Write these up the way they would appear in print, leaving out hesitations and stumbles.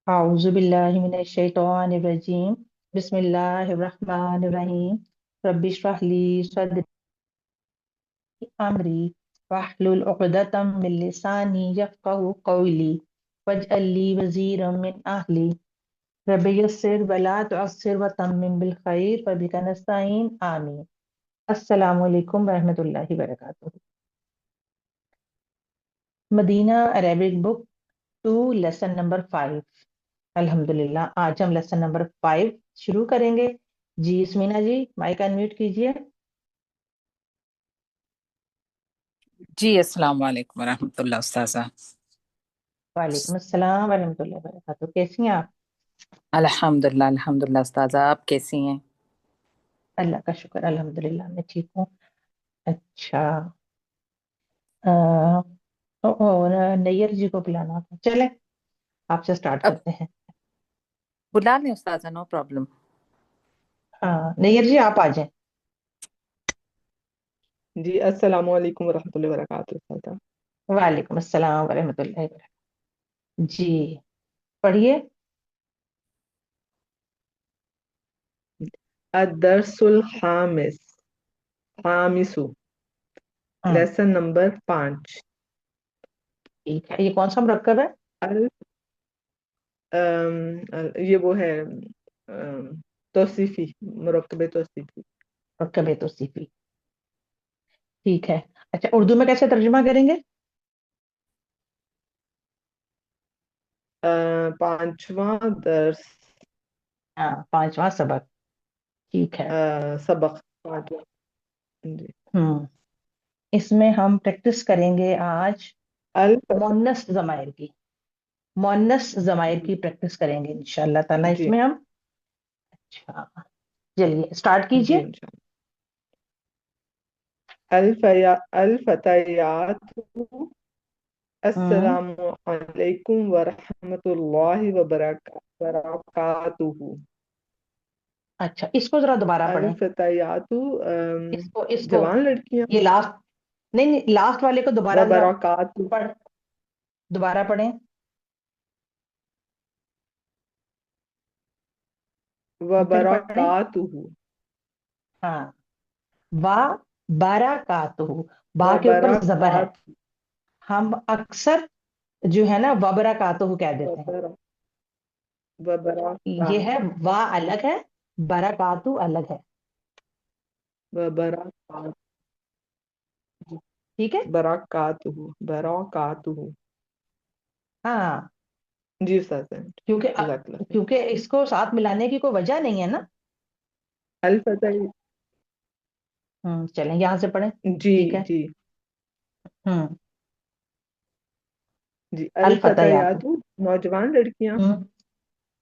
أعوذ بالله من الشيطان الرجيم بسم الله الرحمن الرحيم رب اشرح لي صدري أمري واحلل عقدة من لساني يفقهوا قولي واجعل لي وزيرا من أهلي رب يسر ولا تعسر وتمم بالخير وبك نستعين آمين السلام علیکم ورحمۃ اللہ وبرکاتہ مدینہ عربک بک 2 لیسن نمبر 5 الحمدللہ آج ہم لیسن نمبر 5 شروع کریں گے جی اسمینا جی مائک انمیوٹ کیجئے جی السلام علیکم ورحمۃ اللہ استاذہ۔ وعلیکم السلام ورحمۃ اللہ وبرکاتہ کیسی ہیں آپ؟ الحمدللہ استاذہ، آپ کیسی ہیں؟ اللہ کا شکر الحمدللہ میں ٹھیک ہوں۔ اچھا اور نیئر جی کو بلانا تھا، چلیں آپ سے سٹارٹ اب کرتے ہیں۔ بلا لیں استاذہ، نو پرابلم۔ نیئر جی آپ آ جائیں۔ جی السلام علیکم ورحمۃ اللہ وبرکاتہ استاذہ۔ وعلیکم السلام ورحمۃ اللہ وبرکاتہ جی پڑھیے۔ الدرس خامس، لیسن نمبر 5۔ ٹھیک ہے، یہ کون سا مرکب ہے؟ یہ وہ ہے توصیفی، مرکب توصیفی۔ مرکب توصیفی، ٹھیک ہے۔ اچھا اردو میں کیسے ترجمہ کریں گے؟ پانچواں درس، ہاں، پانچواں سبق، ٹھیک ہے۔ سبق پانچواں۔ جی اس میں ہم پریکٹس کریں گے آج الف مؤنث ضمائر کی، مؤنث ضمائر کی پریکٹس کریں گے انشاءاللہ تعالیٰ اس جی میں ہم۔ اچھا چلیے سٹارٹ کیجئے۔ جی انشاءاللہ۔ الفتیات، السلام علیکم ورحمۃ اللہ وبرکاتہ۔ اچھا اس کو ذرا دوبارہ پڑھیں، الفتیات، اس کو جوان لڑکیاں، یہ لاسٹ، نہیں لاسٹ والے کو دوبارہ ذرا وبرکاتہ، دوبارہ پڑھیں۔ پھر پڑھیں، وبرکاتہ، ہاں، وا بارکاتہ، با کے اوپر زبر ہے، ہم اکثر جو ہے نا وبرکاتہ کہہ دیتے ہیں، وبرکاتہ، یہ ہے وا الگ ہے، برکاتہ الگ ہے، وبرکاتہ، ٹھیک ہے۔ برکاتہ، برکاتہ۔ ہاں جی استاد، جزاک اللہ خیر۔ کیونکہ اس کو ساتھ ملانے کی کوئی وجہ نہیں ہے نا۔ الفتح، چلیں یہاں سے پڑھیں، جی ٹھیک ہے۔ جی ہوں جی الفتیات، الفتیات، نوجوان لڑکیاں۔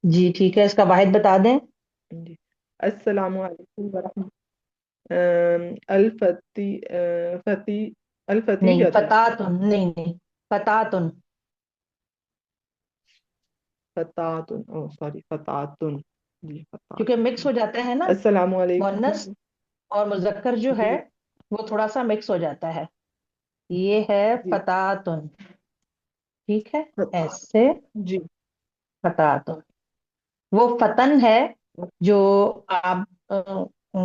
جی ٹھیک ہے، اس کا واحد بتا دیں۔ جی السلام علیکم ورحمۃ الفتی فتی نہیں الفتیۃ، فتاتن، نہیں فتاتن، فتاتن، او سوری، فتاتن، جی کیونکہ فتاتن۔ مکس ہو جاتا ہے نا، السلام علیکم، مؤنث اور مذکر جو ہے جی وہ تھوڑا سا مکس ہو جاتا ہے، یہ ہے جی فتاتن، ٹھیک ہے، فتات، ایسے جی فتاتن، وہ فتن ہے جو آپ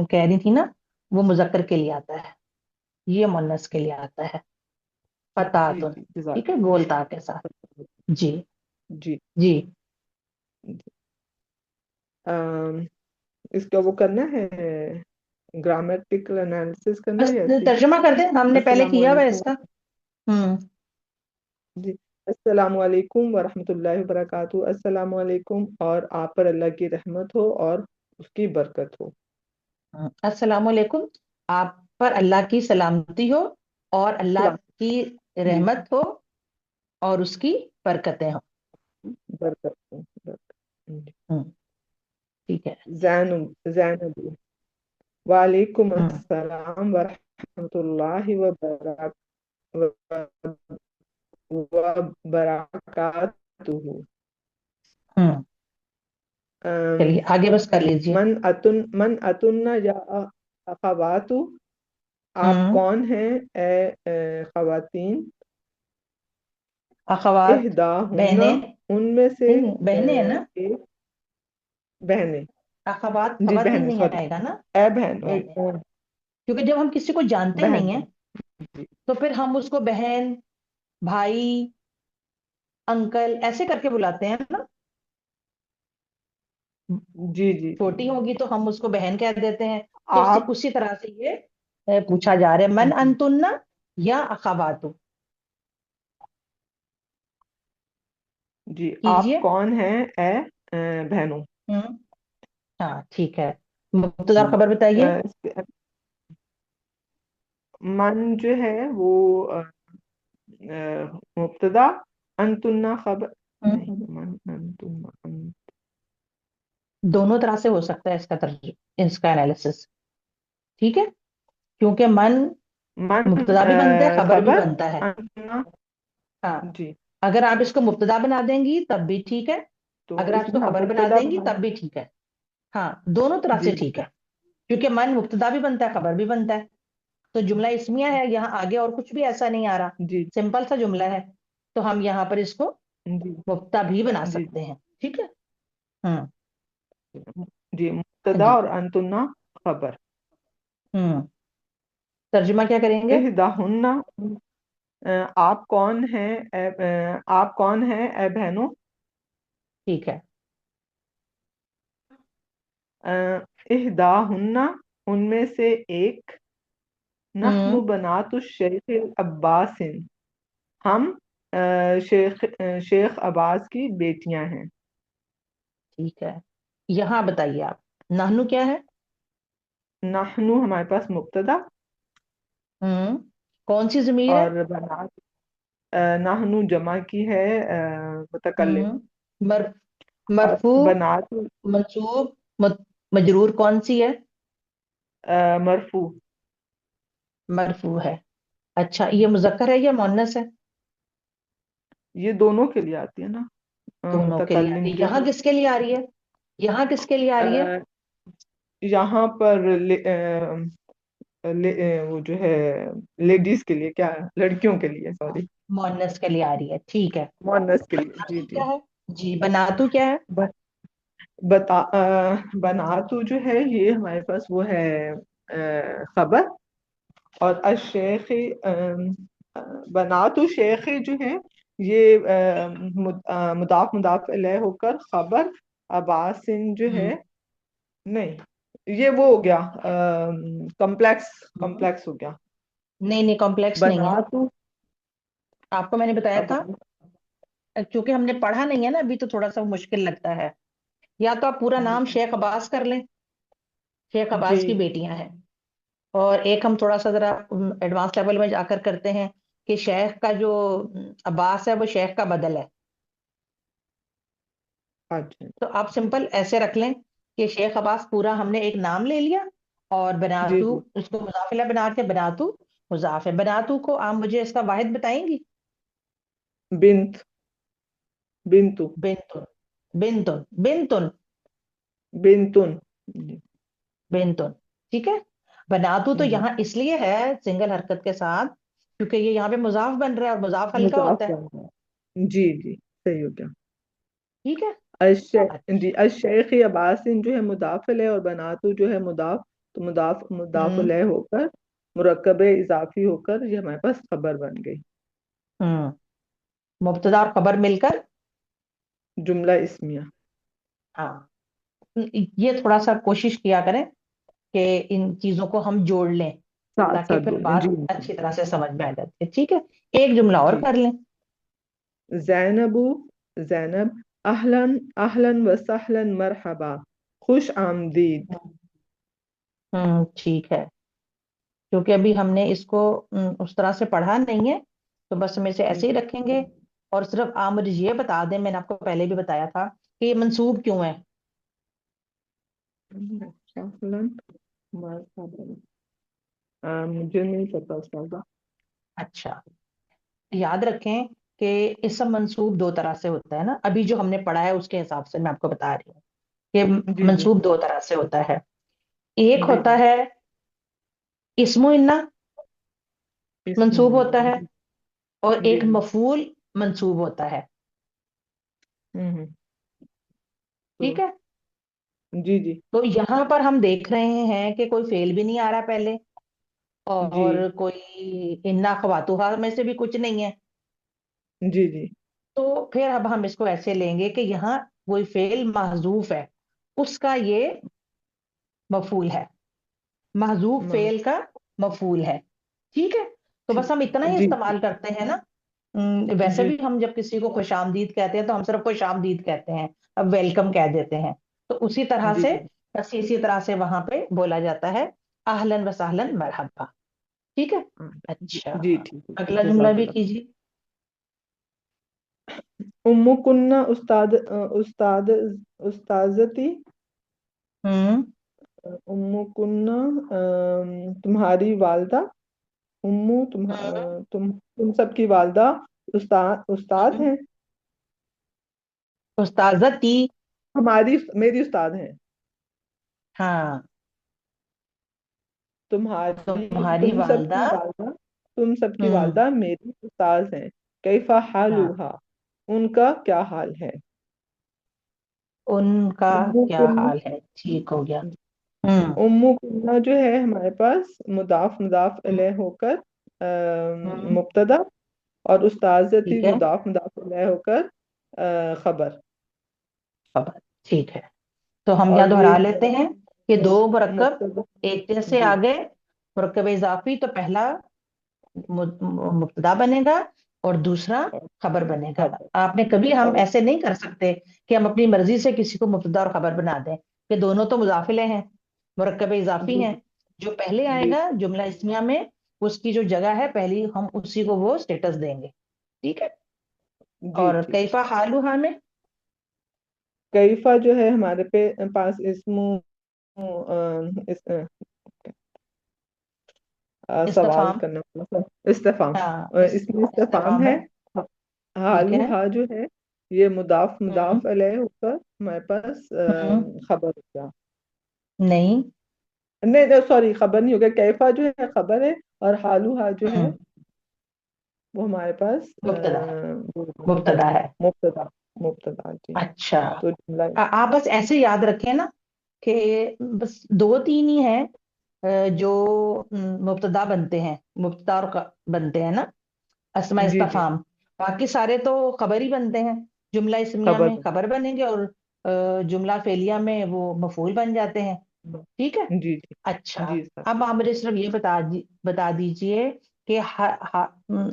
کہہ رہی تھی نا، وہ مذکر کے لیے آتا ہے، یہ مؤنث کے لیے آتا ہے جی فتاتن، جی جزاک ٹھیک ہے، گول تا کے ساتھ۔ جی جی جی جی۔ اس کا وہ کرنا ہے، گرامیٹیکل انالیسس کرنا بس ہے ایسے ہی؟ ترجمہ کر دیں، ہم نے پہلے السلام کیا ہوا ہے علیکم، اس کا۔ ہوں جی السلام علیکم ورحمۃ اللہ وبرکاتہ۔ السلام علیکم، اور آپ پر اللہ کی رحمت ہو اور اس کی برکت ہو۔ السلام علیکم، آپ پر اللہ کی سلامتی ہو اور اللہ سلام، کی جی رحمت ہو اور اس کی برکتیں ہوں۔ برکت ہو، برکت۔ جی۔ ٹھیک ہے۔ زینب، وعلیکم ہوں السلام ورحمۃ اللہ وبرکاتہ۔ ہوں چلیے آگے بس کر لیجئے۔ من اتن یا اخوات، آپ ہوں کون ہیں اے خواتین؟ अखवात इहदाहुन्ना, बहनें, उनमें से नहीं बहनें है ना, एक, बहनें, अखवात जी खबर में बहनें, नहीं सॉरी, आएगा ना, ए बहन, बहनें। क्योंकि जब हम किसी को जानते ही बहन नहीं है बहन, जी तो फिर हम उसको बहन, भाई, अंकल ऐसे करके बुलाते हैं ना। जी जी जी। छोटी होगी तो हम उसको बहन कह देते हैं। तो आप, उसी तरह से ये पूछा जा रहा है, मन जी अंतुन्ना या अखवातु। जी, आप कीजिए। कौन हैं बहनों। हम्म। हाँ ठीक है, मुब्तदा जी, खबर बताइए। मन जो है वो मुब्तदा, अंतुन्ना खबर, नहीं, हम्म। मन अंतुन्ना दोनों तरह से हो सकता है इसका एनालिसिस। ठीक है, क्योंकि मन मन मुब्तदा भी बनता है, खबर भी खबर, बनता है। अंतुन्ना, हाँ, जी, अगर आप इसको मुब्तदा बना देंगी तब भी ठीक है, तो अगर आप इसको इसमें आप खबर बना मुब्तदा देंगी बना, तब भी ठीक है। हाँ, दोनों तरह से जी ठीक है, क्योंकि मन मुब्तदा भी बनता है, खबर भी बनता है। तो जुमला इस्मिया है, यहाँ आगे और कुछ भी ऐसा नहीं आ रहा, जी सिंपल सा जुमला है। तो हम यहाँ पर इसको जी मुब्तदा भी बना जी सकते हैं। ठीक है। हम्म। जी, मुब्तदा जी। और अंतुन्ना खबर। हम्म। तर्जुमा क्या करेंगे? इहदाहुन्ना, आप कौन हैं आप कौन हैं ए बहनों। ठीक है। इहदाहुन्ना, उनमें से एक, नहनु हम्म। बनातु शेख अब्बासिन, हम शेख अब्बास की बेटियां हैं। ठीक है, यहाँ बताइए आप, नाहनु क्या है? नहनु हमारे पास मुब्तदा, हम्म। कौन सी जमीर है? और बनात नहनु जमा की है मुतकल्लिम, मर और मरफू, बनात मंसूब, मजरूर कौन सी है? मरफू। मरफू है। अच्छा, ये मुजक्कर है या मुन्नस है? ये दोनों के लिए आती है ना, दोनों के लिए आती मुतकल्लिम है। जो यहाँ है, किसके लिए आ रही है? यहाँ किसके लिए आ रही है? यहाँ पर वो जो है लेडीज के लिए, क्या, लड़कियों के लिए, सॉरी, मुअन्नस के लिए आ रही है, ठीक है। मोनस के लिए, जी बनातू जी। क्या है? जी, बनातू क्या है? ब, बनातु जो है ये हमारे पास वो है खबर, और अशेखी, बनातु शेखी जो है ये मुदाफ मुदाफ इलैह होकर खबर, अब्बासिन जो है, हम्म। नहीं, ये वो हो गया, कॉम्प्लेक्स, हम्म। कॉम्प्लेक्स हो गया। नहीं नहीं, कॉम्प्लेक्स नहीं है। बनातु, आपको मैंने बताया अब था, क्योंकि हमने पढ़ा नहीं है ना अभी, तो थोड़ा सा मुश्किल लगता है। या तो आप पूरा नाम शेख अब्बास कर लें, शेख जी अब्बास की बेटियां हैं। और एक हम थोड़ा सा जरा एडवांस लेवल में जाकर करते हैं कि शेख का जो अब्बास है वो शेख का बदल है। अच्छा, तो आप सिंपल ऐसे रख लें कि शेख अब्बास पूरा हमने एक नाम ले लिया, और जी बनातू जी, उसको मुजाफिला बना के बनातू मुजाफ है। बनातू को आप मुझे इसका वाहिद बताएंगी? बिन्त, बिन्तु, बिनतुन, बिनतुन, बिनतुन, बिन्तुन, जी बिनतुन। ठीक है। बनातू तो जी, यहाँ इसलिए है सिंगल हरकत के साथ, क्योंकि ये यहाँ पे मुजाफ बन रहा है, और मुजाफ हल्का मुजाफ होता है। बन गया, जी जी, सही हो गया। ठीक है। जी, अच्छा। अशेख अब्बासिन जो है मुदाफिल है, और बनातु जो है मुदाफ, तो मुदाफ मुदाफ हम्म। लय होकर मुरक्कब इजाफी होकर ये हमारे पास खबर बन गई, हम्म। मुब्तदा और खबर मिलकर, जुमला इस्मिया। हाँ, ये थोड़ा सा कोशिश किया करें कि इन चीजों को हम जोड़ लें, साथ ताकि साथ फिर बोलें, जी बात अच्छी तरह से समझ में आ जाती है। ठीक है, एक जुमला और जी। कर लें। जैनबू, जैनब, अहलन, अहलन व सहलन मरहबा, खुश आमदीद। ठीक है, क्योंकि अभी हमने इसको उस तरह से पढ़ा नहीं है, तो बस हम इसे ऐसे ही रखेंगे। और सिर्फ आप मुझे ये बता दें, मैंने आपको पहले भी बताया था कि ये मंसूब क्यों है। सहलन मरहबा, मुझे नहीं पता उसका। अच्छा, याद रखें कि इसम मंसूब दो तरह से होता है ना, अभी जो हमने पढ़ा है उसके हिसाब से मैं आपको बता रही हूँ कि जी जी मंसूब दो तरह से होता है। एक जी होता जी, है इस्मो इन्ना, इसमें मंसूब होता है। और जी एक जी मफूल منصوب ہوتا ہے. ہوں ٹھیک ہے. جی جی تو یہاں پر ہم دیکھ رہے ہیں کہ کوئی فعل بھی نہیں آ رہا پہلے، جی اور کوئی انا خواتوہا میں سے بھی کچھ نہیں ہے. جی جی تو پھر اب ہم اس کو ایسے لیں گے کہ یہاں کوئی فعل محذوف ہے، اس کا یہ مفعول ہے، محذوف ما- فعل کا مفعول ہے. ٹھیک ہے. تو بس ہم اتنا ہی جی استعمال کرتے ہیں نا. ویسے جی بھی ہم جب کسی کو خوش آمدید کہتے ہیں تو ہم صرف خوش آمدید کہتے ہیں، اب ویلکم کہہ دیتے ہیں. تو اسی طرح جی سے جی بس اسی طرح سے وہاں پہ بولا جاتا ہے اہلن و سہلن مرحبا. ٹھیک ہے. جی اچھا، جی ٹھیک اگلا ہے، جملہ جزاک بھی اللہ. کیجیے. کنہ استاد استاذتی. ہوں کنہ تمہاری والدہ. تم سب کی والدہ استاد ہوں. ہیں. استاذتی. میری استاد ہیں. ہاں. تمہاری تم سب والدہ. کی والدہ تم سب کی ہوں والدہ میری استاد ہیں. کیفا ہاں، حالها، ان کا کیا حال ہے. ان کا کیا ام حال ہے. ٹھیک ہو گیا. ہوں کنہ جو ہے ہمارے پاس مضاف الیہ ہو کر ہوں. مبتدا، اور استاذتی ٹھیک ہے. مضاف الیہ ہو کر خبر. خبر. ٹھیک ہے. تو ہم اور یہاں یہ دہرا لیتے ہیں کہ دو مرکب مبتدا. ایک جیسے جی آگے، مرکب اضافی تو پہلا مبتدا بنے گا اور دوسرا خبر بنے گا. خبر. آپ نے کبھی، ہم اور ایسے نہیں کر سکتے کہ ہم اپنی مرضی سے کسی کو مبتدا اور خبر بنا دیں، کہ دونوں تو مضافلے ہیں، مرکب اضافی جی ہیں. جو پہلے آئے جی گا جملہ اسمیہ میں، اس کی جو جگہ ہے پہلی، ہم اسی کو وہ سٹیٹس دیں گے. ٹھیک ہے. جی اور ٹھیک. کیفا حالها میں کیفا جو ہے ہمارے پاس سوال استفہام. کرنے والا استفہام. ہاں، اس میں استفہام استفہام ہے. ہے. ٹھیک ہے. حالوہا جو ہے یہ ہوں مضاف الیہ ہوگا ہمارے پاس ہوں. خبر ہوگا. نہیں. نہیں سوری، خبر نہیں ہوگا. کیفا جو ہے خبر ہے، اور حالوہا جو ہے ہوں. وہ ہمارے پاس مبتدا ہے. مبتدا ہے. مبتدا. مبتدا جی. اچھا. تو جملہ. آپ بس ایسے یاد رکھیں نا کہ بس دو تین ہی ہیں جو مبتدا بنتے ہیں، مبتدا اور بنتے ہیں نا، اسماء جی جی استفہام. باقی سارے تو خبر ہی بنتے ہیں. جملہ اسمیہ خبر. میں خبر بنیں گے، اور جملہ فعلیہ میں وہ مفعول بن جاتے ہیں. ٹھیک ہے. جی جی اچھا، جی سر. اب آپ مجھے صرف یہ بتا دیجئے کہ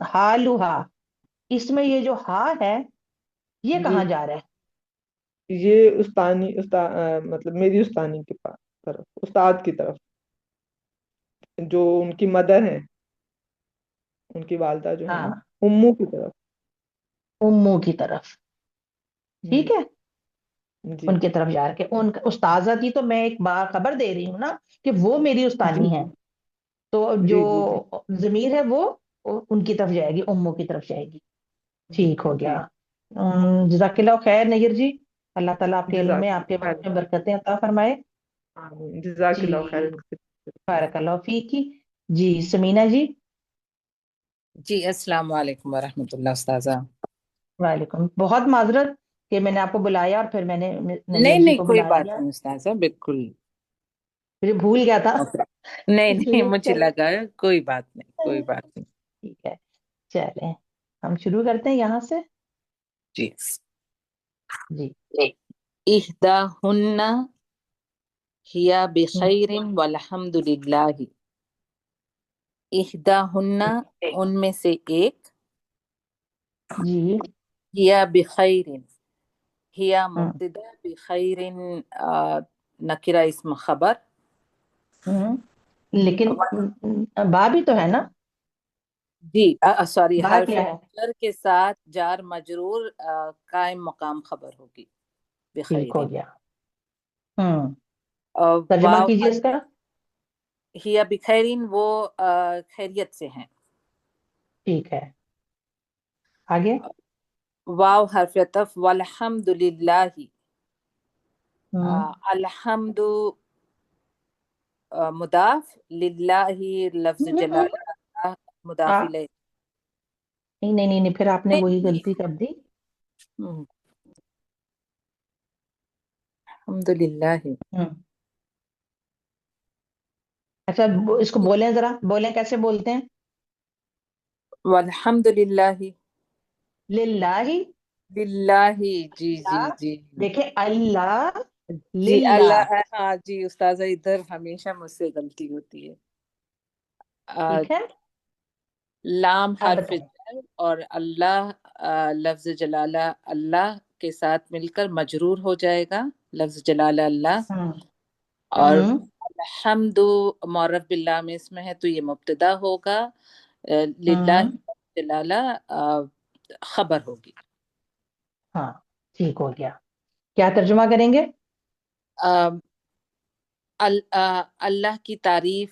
حالوہا، اس میں یہ جو ہا ہے یہ جی کہاں جا رہا ہے؟ یہ مطلب میری استانی کے پاس طرف، استاد کی طرف، جو ان کی مدر ہے، ان کی والدہ جو ہے نا، ہاں، امو کی طرف. امو کی طرف. جی ٹھیک ہے. جی ان کی طرف جا کے ان استاذہ تھی، تو میں ایک بار خبر دے رہی ہوں نا کہ وہ میری جی استانی ہے. تو جو جی جی جی ضمیر ہے وہ ان کی طرف جائے گی، امو کی طرف جائے گی. ٹھیک ہو گیا. جی. جزاک اللہ خیر نیر جی. اللہ تعالیٰ آپ کے علم جزاک میں، آپ کے اللہ وقت خیر. میں برکتیں عطا فرمائے. آمین. جزاک جی، اللہ خیر. بارک اللہ فیکی. جی سمینہ جی. جی السلام علیکم ورحمۃ اللہ استاذہ. وعلیکم. بہت معذرت کہ میں نے آپ کو بلایا اور پھر میں نے نہیں نیر جی نہیں، کو کوئی بلا بات لیا، نہیں استاذہ، بالکل. مجھے بھول گیا تھا. نہیں اس نہیں، لیے مجھے چلے. لگا کوئی بات نہیں، کوئی بات نہیں. ٹھیک ہے. چلیں ہم شروع کرتے ہیں یہاں سے. جی. جی. احداہن ہی بخیر والحمد للہ. احداہن، ان میں سے ایک، جی. ہی بخیر، ہی ہوں مبتدا، بخیر نکرہ اسم خبر. ہوں. لیکن با بھی تو ہے نا. جی سوری، با حرف کیا ہے؟ جر کے ساتھ جار مجرور قائم مقام خبر ہوگی ٹھیک بخیر. ہو گیا. ہوں. اور ترجمہ واو کیجیے اس کا. ہی بخیرین، وہ خیریت سے ہیں. ٹھیک ہے. آگے. واو حرف عطف، والحمد للہ. ہوں الحمد مضاف، للہ لفظ جلالہ مضاف آ- الیہ. नहीं नहीं नहीं नहीं, फिर आपने नहीं वही नहीं, गलती कर दी। अल्हम्दुलिल्लाह। हम्म। अच्छा, इसको बोलें, जरा बोलें, कैसे बोलते हैं? वल्हम्दुलिल्लाह। लिल्लाही। लिल्लाही, जी जी अल्लाह। जी। देखे, अल्लाह, जी लिल्लाह। अल्लाह, हाँ जी उस्ताजा, इधर हमेशा मुझसे गलती होती है। आ, ठीक है, लाम अब हर्फ बताएं। जर और अल्लाह लफ्ज जलाला अल्लाह के साथ मिलकर मजरूर हो जाएगा, लफ्ज जलाला अल्लाह। हम्म। और हम्म। अल्हम्दु मौरफ बिल्लाह में इसमें है तो ये मुब्तदा होगा, लिल्लाह हम्म। जलाला खबर होगी। हाँ, ठीक हो गया। क्या तर्जुमा करेंगे? अ, अल्लाह की तारीफ,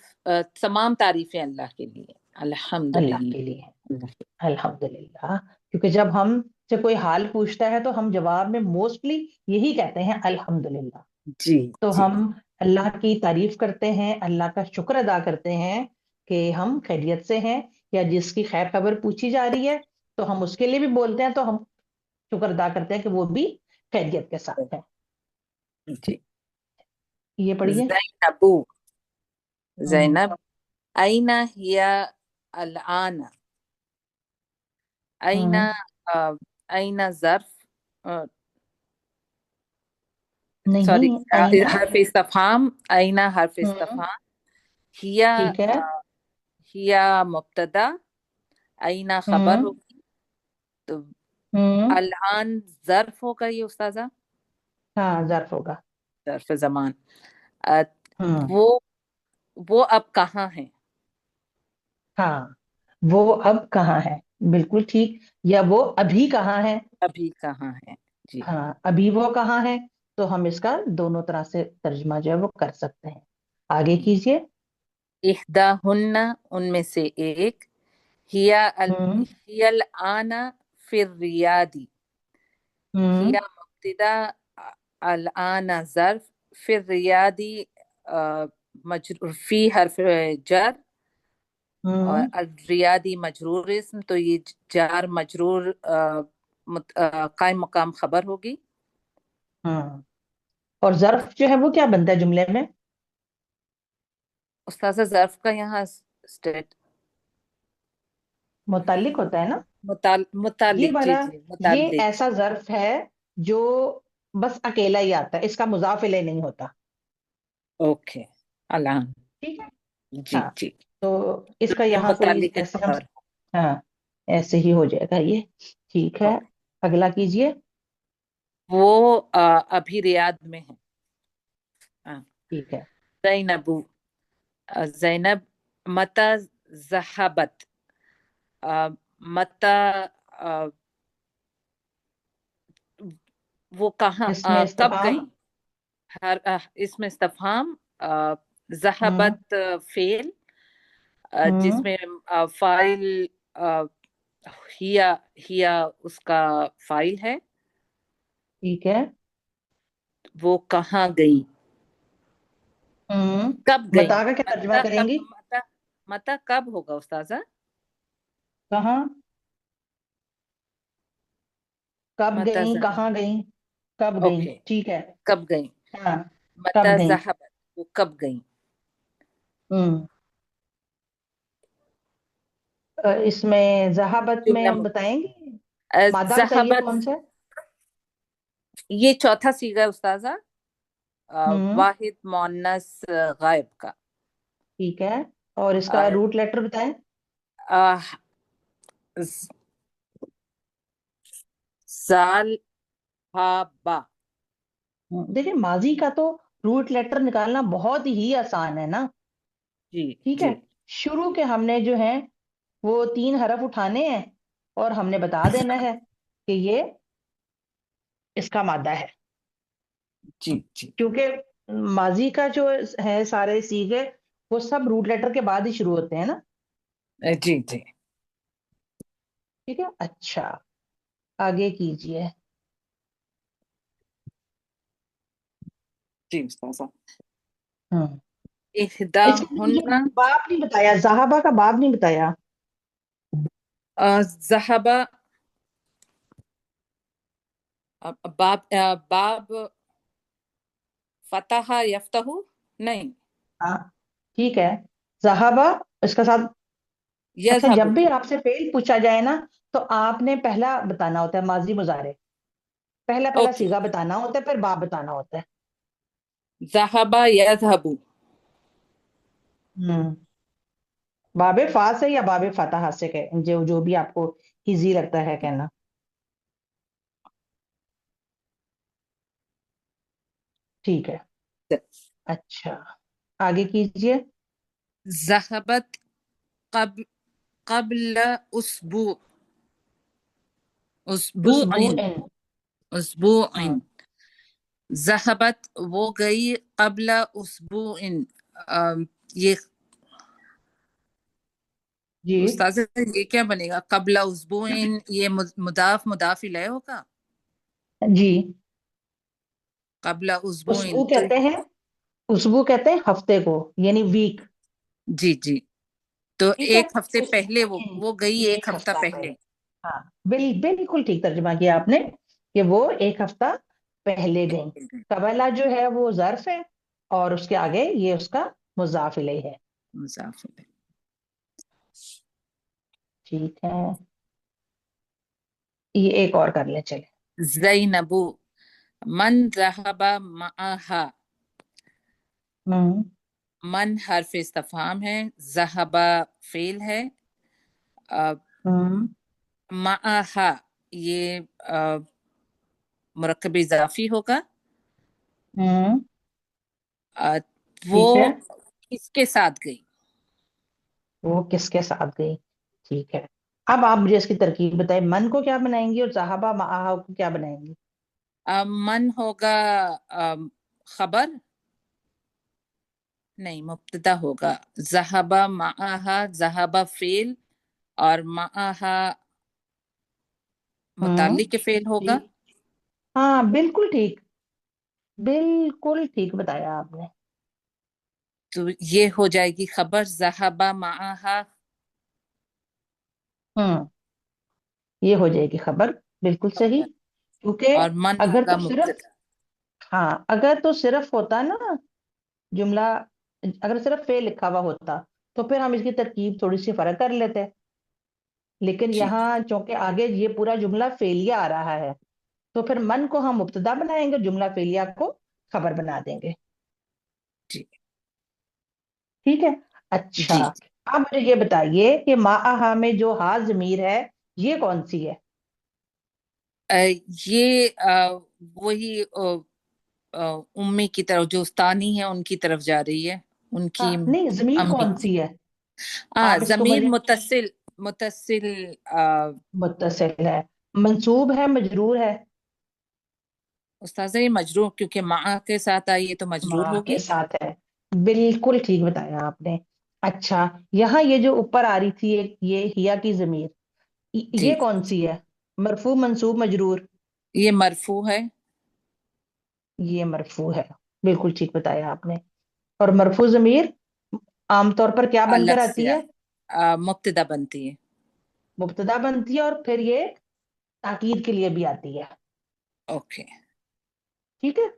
तमाम तारीफें अल्लाह के लिए, अल्लाह के लिए। अल्हम्दुलिल्लाह। अल्हम्दुलिल्लाह। क्योंकि जब हम से कोई हाल पूछता है तो हम जवाब में मोस्टली यही कहते हैं, अल्हम्दुलिल्लाह। जी तो जी। हम अल्लाह की तारीफ करते हैं, अल्लाह का शुक्र अदा करते हैं कि हम खैरियत से हैं, या जिसकी खैर खबर पूछी जा रही है तो हम उसके लिए भी बोलते हैं, तो हम शुक्र अदा करते हैं कि वो भी खैरियत के साथ है। जी। ये पढ़िए। ज़ैनबू, हम्म। ज़ैनब। अइना हिया अलआन, अइना, हम्म। अइना ज़र्फ, सॉरी, नहीं, आईना। हर्फ इस्तिफहाम, अइना हर्फ हम्म। इस्तिफहाम, हिया, ठीक है। हिया मुब्तदा, अइना खबर हम्म। होगी। तो हम्म। अलआन ज़र्फ होगा ये उस्ताजा, हाँ, ज़र्फ होगा। ज़र्फ ज़मान। अ, हम्म। वो वो अब कहाँ है? हाँ, वो अब कहाँ है, बिल्कुल ठीक। या वो अभी कहाँ है। अभी कहाँ है? जी। हाँ, अभी वो कहाँ है। तो हम इसका दोनों तरह से तर्जमा जो है वो कर सकते हैं। आगे कीजिए। इहदाहुन्ना, उनमें से एक, हिया हम्म। हियल आना फिर रियादी, हम्म। हिया मुब्तदा, अल आना ज़र्फ, फिर रियादी मजरूर, फी हर्फ जर, और हम्म। अल रियादी मजरूर इस्म, तो ये जार मजरूर कायम मकाम खबर होगी। हम्म। और ज़र्फ जो है वो क्या बनता है जुमले में? उस्ताजा ज़र्फ का यहाँ स्टेट मुताल्लिक होता है ना। ये मुतालिक, जी वाला, जी ये मुतालिक। ऐसा ज़र्फ है जो बस अकेला ही आता है, इसका मुज़ाफ इलैह नहीं होता। ओके, अलान, ठीक है। जी हाँ, जी। तो इसका यहाँ कोई मुतालिक ऐसे हम, खबर। हाँ, ऐसे ही हो जाएगा ये। ठीक है, ओके। अगला कीजिए। वो अभी रियाद में है। हाँ। ठीक है। जैनबू, जैनब, मता जहाबत, मता, अ, वो कहाँ, इसमें कब इस्तिफाम। गई? हर इसमें इस्तफाम, हम्म। जहाबत फेल, हम्म। जिसमें फाइल, अ, हिया, हिया उसका फाइल है। ठीक है। वो कहाँ गई? कब गई? मता का क्या तर्जुमा मता कब, करेंगी? मता, मता कब होगा उस्ताजा? कहाँ, कब मता गई, जहाब, कहाँ गई, कब गई, ओके, ठीक है। कब गई? हाँ, कब मता गई। जहाबत, वो कब गई? हम्म। इसमें जहाबत में जुमला हम बताएंगे। मादा बताइए जहाबत, कौन सा है? ये चौथा सीगा है उस्ताजा, हम्म। वाहिद मोन्नस गायब का। ठीक है, और इसका अ, रूट लेटर बताएं। अ, जाल हा बा। देखिए, माजी का तो रूट लेटर निकालना बहुत ही आसान है ना। जी ठीक है। जी शुरू के हमने जो है वो 3 हरफ उठाने हैं, और हमने बता देना है कि ये इसका मादा है। जी जी। क्योंकि माजी का जो है सारे सीगे, वो सब रूट लेटर के बाद ही शुरू होते हैं ना। जी जी ठीक है, अच्छा, आगे कीजिए। जी उस्ताजा। हम्म। इहदा इसके लिए ये हुन्ना, बाप नहीं बताया, जहाबा का बाप नहीं बताया। ذهب باب باب فتح یفتح نہیں हाँ ठीक है। ज़हाबा इसका साथ। अच्छा, यज़हब जब भी आपसे फेल पूछा जाए ना, तो आपने पहला बताना होता है माजी मुजारे, पहला पहला ओके सीगा बताना होता है, फिर बाप बताना होता है। ज़हब यज़हब हम्म। बाबे फा से या बाबे फतह से कहे, जो जो भी आपको इजी लगता है कहना। ठीक है। अच्छा, आगे कीजिए। ذهبت قبل قبل أسبوع أسبوع उसबू इन। أسبوع हाँ ذهبت وہ گئی قبل أسبوع یہ जी استاذ یہ کیا بنے گا قبل اسبوع یہ مضاف مضاف الیہ ہوگا जी। قبل اسبوع उसबू تو कहते हैं, उसबू कहते हैं हफ्ते को, यानी वीक। جی جی تو ठीक है। ایک ہفتے پہلے उसबू وہ گئی ये ایک एक ہفتہ हफ्ता پہلے पहले। हाँ, बिल्कुल ठीक तर्जुमा किया आपने, कि वो एक हफ्ता पहले गई। कबला जो है वो जर्फ है, और उसके आगे ये उसका मुजाफ इलैह है। مضاف الیہ ठीक है, ये एक और कर ले चले। زینب من ذهب معها हम्म من حرف استفہام ہے ذهب فعل ہے हम्म معها یہ مرکب اضافی ہوگا हम्म وہ ठीक है। کس کے ساتھ گئی वो किसके साथ गई? ठीक है। अब आप मुझे इसकी तरकीब बताएं, मन को क्या बनाएंगी और साहबा माहा को क्या बनाएंगी? من ہوگا خبر نہیں مبتدا ہوگا ذهب معها ذهب فعل اور معها متعلق فعل ہوگا ठीक। हाँ बिल्कुल ठीक, बिल्कुल ठीक बताया आपने। تو یہ ہو جائے گی خبر ذهب معها हम्म ये हो जाएगी खबर, बिल्कुल सही। خبر क्योंकि اور من अगर ہوگا तो सिर्फ, مبتدا हाँ अगर तो सिर्फ होता ना जुमला, अगर सिर्फ फेल लिखा हुआ होता, तो फिर हम इसकी तरकीब थोड़ी सी फर्क कर लेते। लेकिन ٹھیک यहाँ चूंकि आगे ये पूरा जुमला फेलिया आ रहा है, तो फिर मन को हम मुब्तदा बनाएंगे, जुमला फेलिया को खबर बना देंगे। ٹھیک ठीक है। अच्छा, جی अब मुझे ये बताइए कि माहा में जो हा जमीर है, ये कौन सी है? یہ وہی امی کی طرف جو استانی ہے ان کی طرف جا رہی ہے ان کی हाँ नहीं, जमीर امی कौन सी है? ہاں आप इसको ضمیر मजीद متصل متصل मुत्तसिल है, मंसूब है, मजरूर है? استاذہ یہ مجرور کیونکہ مع کے ساتھ آئی ہے تو مجرور माँ ہوگی के साथ है, बिल्कुल ठीक बताया आपने। अच्छा, यहाँ ये जो ऊपर आ रही थी ये हिया की जमीर, جی ये कौन सी है? मरफू मंसूब मजरूर? یہ مرفوع ہے ये मरफू है, बिल्कुल ठीक बताया आपने। और मरफू जमीर आमतौर पर क्या बनकर الگ आती سے है? مبتدا بنتی ہے मुब्तदा बनती है, और फिर ये ताकीद के लिए भी आती है। اوکے ठीक है।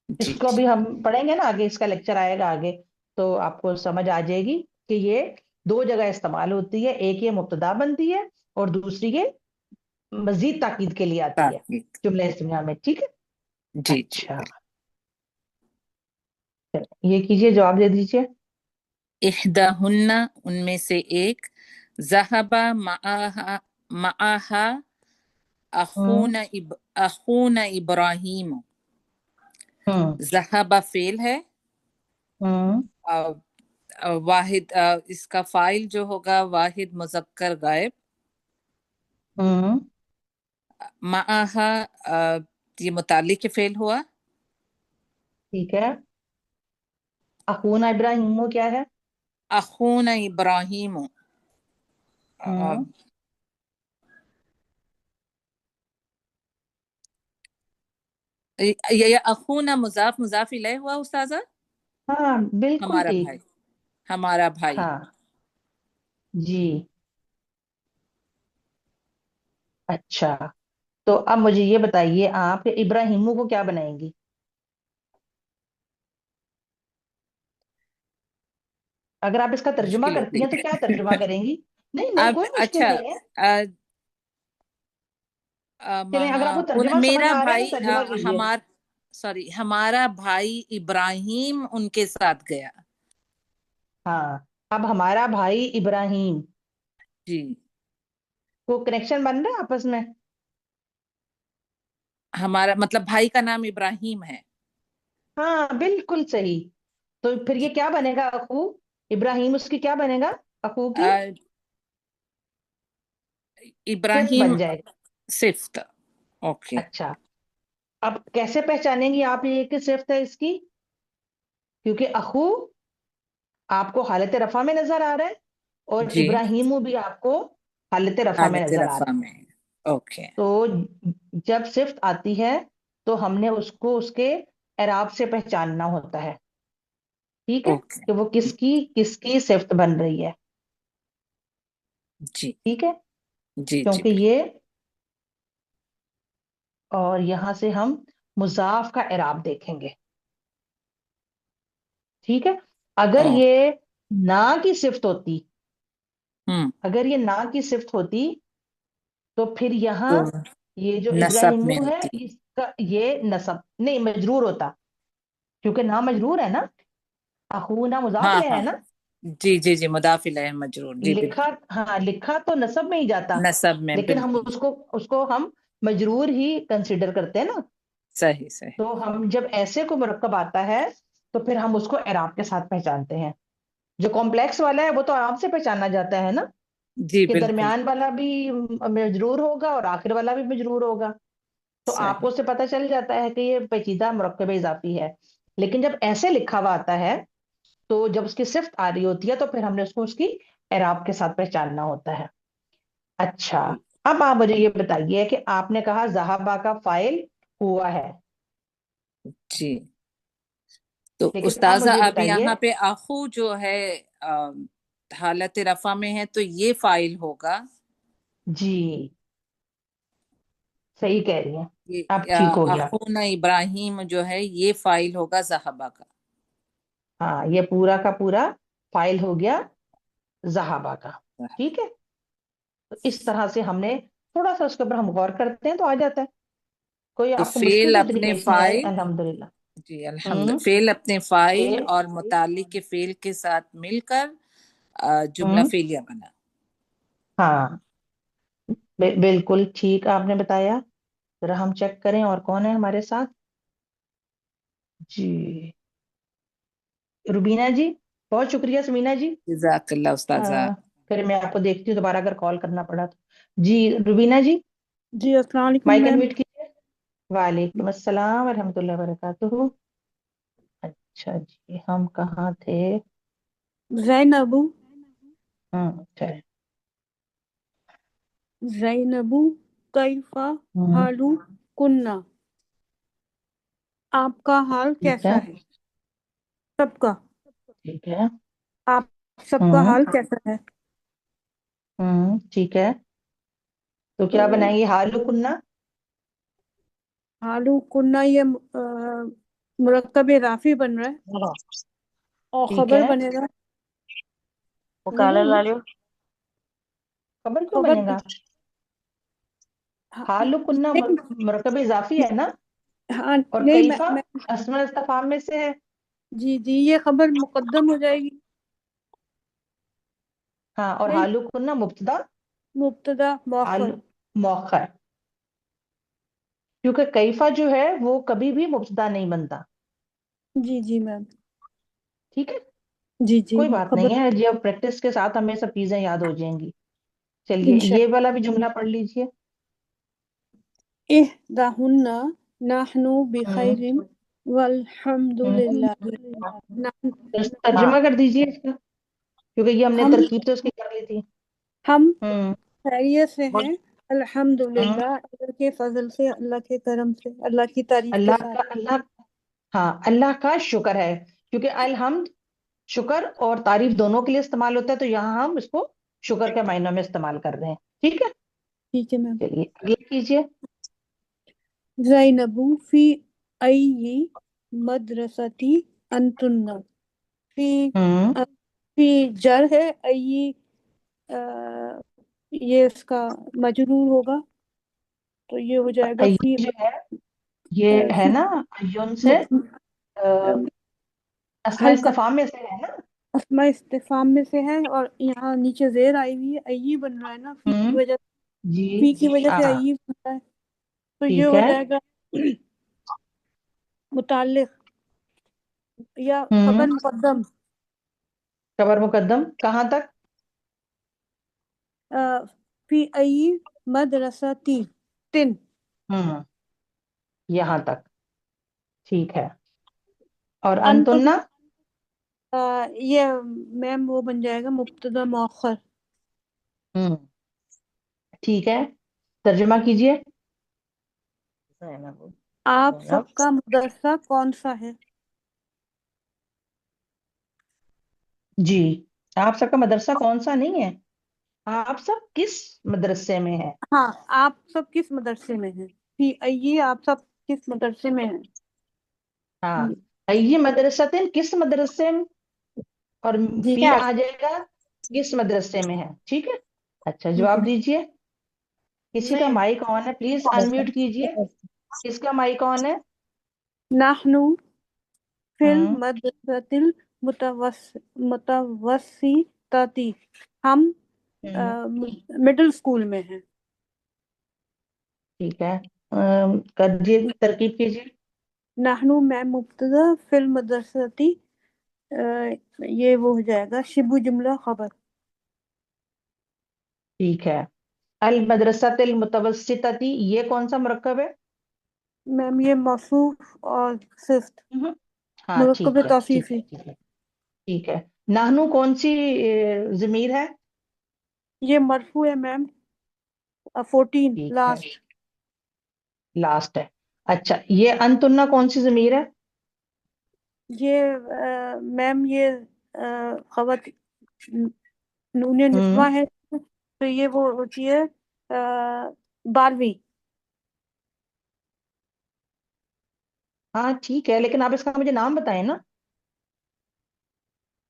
جی इसको جی अभी हम पढ़ेंगे ना, आगे इसका लेक्चर आएगा आगे, तो आपको समझ आ जाएगी कि ये दो जगह इस्तेमाल होती है। एक ये मुब्तदा बनती है, और दूसरी ये मजीद ताकीद के लिए आती है تاکید जुमला इस्तेमाल में। ठीक है। جی جی अच्छा, ये कीजिए, जवाब दे दीजिए। احداہن ان میں سے ایک ذهب معها हम्म اخونا ابراہیم हम्म ذهب فعل ہے हम्म واحد اس کا فاعل جو ہوگا واحد مذکر غائب हम्म معها یہ متعلق فعل ہوا ठीक है। अखूना इब्राहिम क्या है? اخونا ابراہیم हम्म یہ اخونا مضاف مضاف الیہ ہوا استاذہ हाँ बिल्कुल ہمارا ठीक। بھائی ہمارا بھائی हाँ जी। अच्छा, तो अब मुझे ये बताइए आप कि इब्राहिमू को क्या बनाएंगी? अगर आप इसका तर्जुमा मुश्किल करती होती हैं तो क्या है। तर्जुमा करेंगी? नहीं नहीं, अब कोई मुश्किल अच्छा, नहीं है। चलें, अगर आपको तर्जुमा समझ मेरा आ रहा है भाई, तो तर्जुमा कीजिए। हमारा भाई इब्राहिम उनके साथ गया। हाँ, अब हमारा भाई इब्राहिम जी। को कनेक्शन बन रहा है आपस में। हमारा मतलब भाई का नाम इब्राहिम है। हाँ बिल्कुल सही। तो फिर ये जी। क्या बनेगा अखू? इब्राहिम उसकी क्या बनेगा? अखू की अ, सिर्फ इब्राहिम बन जाएगा। सिफ्त। ओके। अच्छा, अब कैसे पहचानेंगी आप ये कि सिर्फ है इसकी? क्योंकि अखू आपको हालत रफा में नजर आ रहा है और जी। इब्राहिम भी आपको हालत रफा में हालत नजर आ रहा रफा है। में। ओके। तो जब सिफ्त आती है तो हमने उसको उसके एराब से पहचानना होता है। ठीक है, ओके। कि वो किसकी किसकी सिफ्त बन रही है। जी ठीक है, जी जी क्योंकि बिल्कुल। ये, और यहां से हम मुजाफ का एराब देखेंगे। ठीक है, अगर ओ। ये ना की सिफ्त होती, हम्म। अगर ये ना की सिफ्त होती तो फिर यहाँ तो ये जो नसब में इब्राहिमू है होती। इसका ये नसब नहीं मजरूर होता, क्योंकि ना मजरूर है ना, अखू ना मुजाफ हाँ ले है हाँ। ना। जी जी जी, मुदाफ इलैह मजरूर, जी लिखा, बिल्कुल। हाँ लिखा तो नसब में ही जाता, नसब में लेकिन हम बिल्कुल। उसको उसको हम मजरूर ही कंसिडर करते हैं ना। सही सही। तो हम जब ऐसे को मुरक्कब आता है तो फिर हम उसको एराब के साथ पहचानते हैं। जो कॉम्प्लेक्स वाला है वो तो आराम से पहचाना जाता है ना, जी कि बिल्कुल। दरमियान वाला भी मजरूर होगा और आखिर वाला भी मजरूर होगा। तो आपको सही। उससे पता चल जाता है कि ये पेचीदा मुरक्कब इजाफी है। लेकिन जब ऐसे लिखा हुआ आता है तो जब उसकी सिफ्त आ रही होती है तो फिर हमने उसको उसकी एराब के साथ पहचानना होता है। अच्छा, अब आप मुझे ये बताइए कि आपने कहा जहाबा का फाइल हुआ है, जी। तो लेकिन अब उस्ताजा मुझे अब बताइए। यहाँ पे आखू जो है अ, हालत रफा में है, तो ये फाइल होगा। जी, सही कह रही हैं, ये अब ठीक हो गया। अखूना इब्राहिम जो है ये फाइल होगा जहाबा का। हाँ, ये पूरा का पूरा फाइल हो गया जहाबा का। ठीक है, तो इस तरह से हमने थोड़ा सा उसके ऊपर हम गौर करते हैं तो आ जाता है। कोई तो आपको मुश्किल फेल तो इतनी अपने पेश नहीं आई, फाइल। अल्हम्दुलिल्लाह। जी अल्हम्दुलिल्लाह, हम्म। फेल अपने फाइल फिर और मुतालिक के फेल के साथ मिलकर जुमला हम्म, फेलिया बना। हाँ बिल्कुल ठीक आपने बताया। जरा हम चेक करें और कौन है हमारे साथ। जी, रुबीना जी, बहुत शुक्रिया सुमीना जी। जज़ाकल्लाह उस्ताजा। फिर मैं आपको देखती हूँ दोबारा अगर कॉल करना पड़ा तो। जी रुबीना जी, जी अस्सलाम वालेकुम माइक मैम। अनम्यूट कीजिए। वालेकुम अस्सलाम वरहमतुल्लाहि वबरकातुहू। अच्छा जी, हम कहाँ थे? जैनबू। अच्छा। जैनबू कैफा हम्म, हालू कुन्ना। आपका हाल ठीक कैसा है, है? सबका। ठीक है। आप सबका हम्म, हाल कैसा है? ठीक है। तो तो क्या बनाएंगे हालू कुन्ना? हालू कुन्ना ये मुरक्कब इजाफी बन रहा है और ठीक खबर है, बनेगा। वो काला ला लियो। खबर क्यों खबर बनेगा? हाँ, हालू कुन्ना नहीं, मुरकब इजाफी है ना, हाँ और नहीं कैफा मैं अस्मा इस्तफाम में से है। जी जी ये खबर मुकद्दम हो जाएगी। हाँ, और नहीं, हालू कुन्ना मुब्तदा, मुब्तदा मौखर। हालू मौखर। क्योंकि कैफा जो है वो कभी भी मुब्तदा नहीं बनता। जी जी मैम। ठीक है, जी जी कोई बात नहीं खबर है, जब प्रैक्टिस के साथ हमें सब चीजें याद हो जाएंगी। चलिए ये इंशाअल्लाह। वाला भी जुमला पढ़ लीजिए। इहदाहुन्ना नहनु हम्म, बिखैरिन हम्म। वल्हम्दुलिल्लाह। नहन हाँ, तर्जुमा कर दीजिए इसका, क्योंकि ये हमने हम तरकीब तो उसकी कर ली थी। हम हम्म, खैरियत से बोल। हैं। हम्म। अल्हम्दुलिल्लाह, अल्लाह के फजल से, अल्लाह के करम से, अल्लाह की तारीफ के अल्लाह साथ। का अल्लाह हाँ, अल्लाह का शुक्र है, क्योंकि अलहम्द शुक्र और तारीफ दोनों के लिए इस्तेमाल होता है, तो यहाँ हम इसको शुक्र के मायनों में इस्तेमाल कर रहे हैं। ठीक है, ٹھیک ہے میم. چلیے اگلا کیجیے. زینب فی ای مدرستی انتن. فی ہوں فی جر ہے، ای یہ اس کا مجرور ہوگا، تو یہ ہو جائے گا فی. جو ہے یہ ہے فی نا یون سے اسماء ہلکا استفہام میں سے ہے نا. اسماء استفہام میں سے ہے، اور یہاں نیچے زیر آئی ہوئی ہے، ای بن رہا ہے نا، فی کی ہوں وجہ جی فی کی وجہ سے ہاں ای بن رہا ہے، تو یہ ٹھیک ہو ہے. جائے گا متعلق یا خبر ہوں مقدم. خبر مقدم کہاں تک؟ فی ای مدرستی تن. ہوں یہاں تک ٹھیک ہے. اور انتن انتنا یہ میم وہ بن جائے گا مبتدا مؤخر. ہوں ٹھیک ہے ترجمہ کیجیے. آپ سب کا مدرسہ کون سا ہے؟ جی آپ سب کا مدرسہ کون سا نہیں ہے، آپ سب کس مدرسے میں ہے. ہاں، آپ سب کس مدرسے میں ہیں. فی ای آپ سب کس مدرسے میں ہیں. ہاں یہ مدرسہ کس مدرسے میں، اور ٹھیک فی ہے. آ جائے گا کس مدرسے میں ہے. ٹھیک ہے اچھا ٹھیک جواب ہے. دیجیے. کسی کا مائک آن ہے پلیز انمیوٹ کیجیے. کس کا مائک آن ہے؟ نحنو فی ہوں المدرسۃ المتوسطۃ. ہم مڈل اسکول میں ہیں. ٹھیک ہے کیجیے ترکیب کیجیے. نحنو میں مبتدا، فی المدرسۃ یہ وہ ہو جائے گا شبہ جملہ خبر. ٹھیک ہے. المدرسۃ المتوسطۃ یہ کون سا مرکب ہے؟ میم یہ موصوف اور صفت، ہاں مرکب ٹھیک ہے ٹھیک توصیفی. ہے ٹھیک ہے ٹھیک ہے. نحنو کون سی ضمیر ہے؟ یہ مرفوع ہے میم، 14 ٹھیک ہے لاسٹ. لاسٹ ہے. اچھا یہ انتنا کون سی ضمیر ہے؟ یہ میم یہ خبر نون نسوہ ہوں ہے، تو یہ وہ ہوتی ہے 12ویں. ہاں ٹھیک ہے لیکن آپ اس کا مجھے نام بتائیں نا.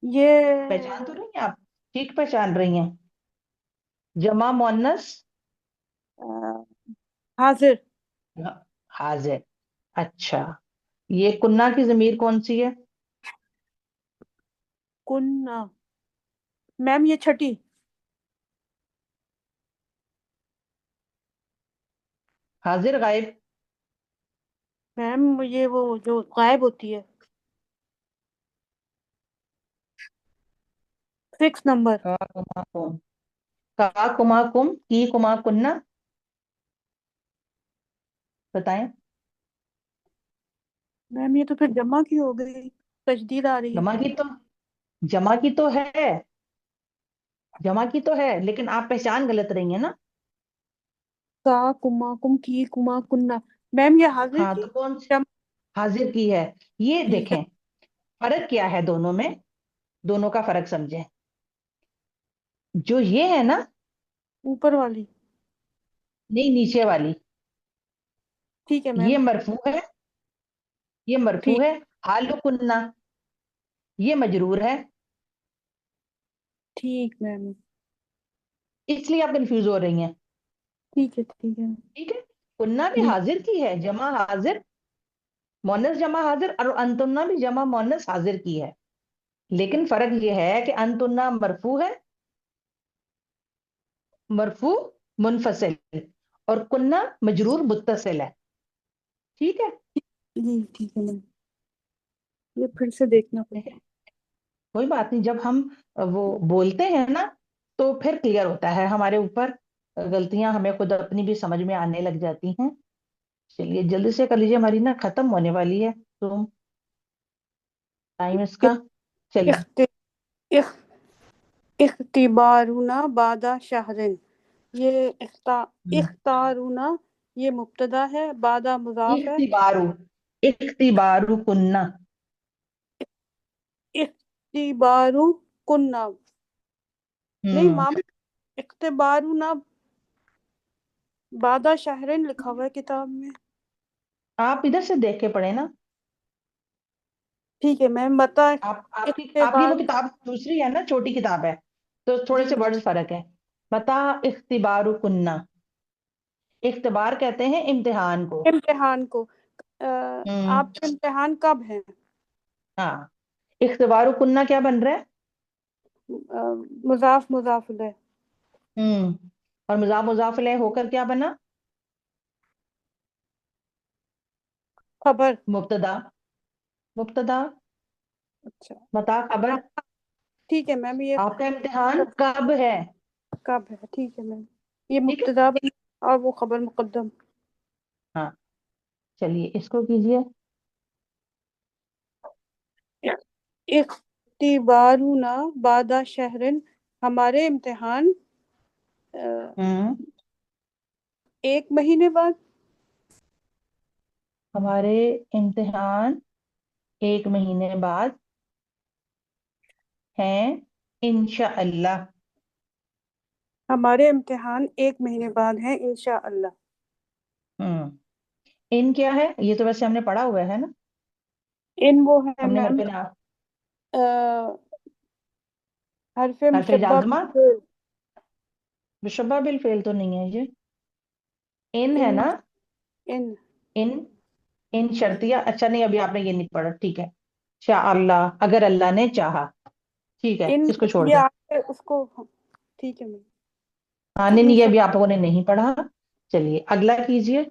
پہچان یہ تو رہی ہیں آپ؟ ٹھیک پہچان رہی ہیں. جمع مؤنث حاضر. حاضر. اچھا یہ کنہ کی ضمیر کون سی ہے؟ کن میم یہ چھٹی. حاضر غائب. میم یہ وہ جو غائب ہوتی ہے، 6 نمبر. کا کما کم کا کما کم کی کما کنہ بتائیں. میم یہ تو پھر جمع کی ہو گئی، تجدید آ رہی ہے. جمع کی تو ہے، جمع کی تو ہے لیکن آپ پہچان غلط رہی ہیں نا. کا کما کم کی کما کنہ. میم یہ حاضر ہاں کی تو کون سی جمع. حاضر کی ہے. یہ ٹھیک ہے. دیکھیں فرق کیا ہے دونوں میں، دونوں کا فرق سمجھیں. جو یہ ہے نا، اوپر والی. نہیں نیچے والی، ٹھیک ہے میم. یہ مرفوع ہے، یہ مرفوع ٹھیک ہے. حال کنہ یہ مجرور ہے. ٹھیک میم. اس لیے آپ کنفیوز ہو رہی ہیں. ٹھیک ہے. ٹھیک ہے. ٹھیک ہے کنہ بھی ٹھیک. حاضر کی ہے، جمع حاضر مؤنث جمع حاضر، اور انتنا بھی جمع مؤنث حاضر کی ہے. لیکن فرق یہ ہے کہ انتنا مرفوع ہے، مرفوع منفصل، اور کنہ مجرور متصل ہے. ٹھیک ہے جی ٹھیک ہے میم، یہ پھر سے دیکھنا پڑے گا. کوئی بات نہیں. جب ہم وہ بولتے ہیں نا تو پھر کلیئر ہوتا ہے ہمارے اوپر. غلطیاں ہمیں خود اپنی بھی سمجھ میں آنے لگ جاتی ہیں. چلیے جلدی سے کر لیجیے، ہماری نا ختم ہونے والی ہے تو ٹائم اس کا. چلیے اخ- اختبارنا بعد شہرن. یہ اختارنا یہ مبتدا ہے، بعد مضاف ہے. اختبارو اختبارو کنہ. اختبارو کننا. نہیں ہوں مام، اختبارنا बादा शहरन लिखा हुआ है किताब में। आप इधर से देख के पढ़े ना। ठीक है मैम, बता आपकी वो इख्तिबार। किताब दूसरी है ना, छोटी किताब है, तो थोड़े जी से वर्ड फर्क है। बता इख्तिबारु कुन्ना। इख्तिबार कहते हैं इम्तिहान को। इम्तिहान को। हम्म। आपका इम्तिहान कब है? हाँ, इख्तिबारु कुन्ना क्या बन रहा है? मुजाफ मुजाफ इलैह। और मुजाफ मुजाफ इलैह होकर क्या बना? खबर। मुब्तदा। मुब्तदा। अच्छा। बता खबर। हाँ, ठीक है मैम, ये आपका इम्तिहान कब है? कब है, ठीक है मैम। ये ठीक है। मुब्तदा बन और वो खबर मुकद्दम। हाँ, चलिए इसको कीजिए। इख्तिबारुना बादा शहरिन, हमारे इम्तिहान हम्म। एक महीने बाद। हमारे इम्तिहान एक महीने बाद हैं, इंशाअल्लाह। हमारे इम्तिहान एक महीने बाद है इंशाअल्लाह। हम्म। इन क्या है? ये तो वैसे हमने पढ़ा हुआ है ना। इन वो है हमने मैम हरफ ना, हरफे हरफ मुशब्बा जाज़मा, बिल। मुशब्बा बिल फेल तो नहीं है ये। इन है इन ना। इन इन। इन शर्तिया, अच्छा नहीं अभी आपने ये नहीं पढ़ा, ठीक है। शाह अल्लाह, अगर अल्लाह ने चाहा। ठीक है, इन इसको छोड़ ये दें। आगे उसको, ठीक है मैम। हाँ नहीं नहीं, ये इंशा अभी आप लोगों ने नहीं पढ़ा। चलिए अगला कीजिए।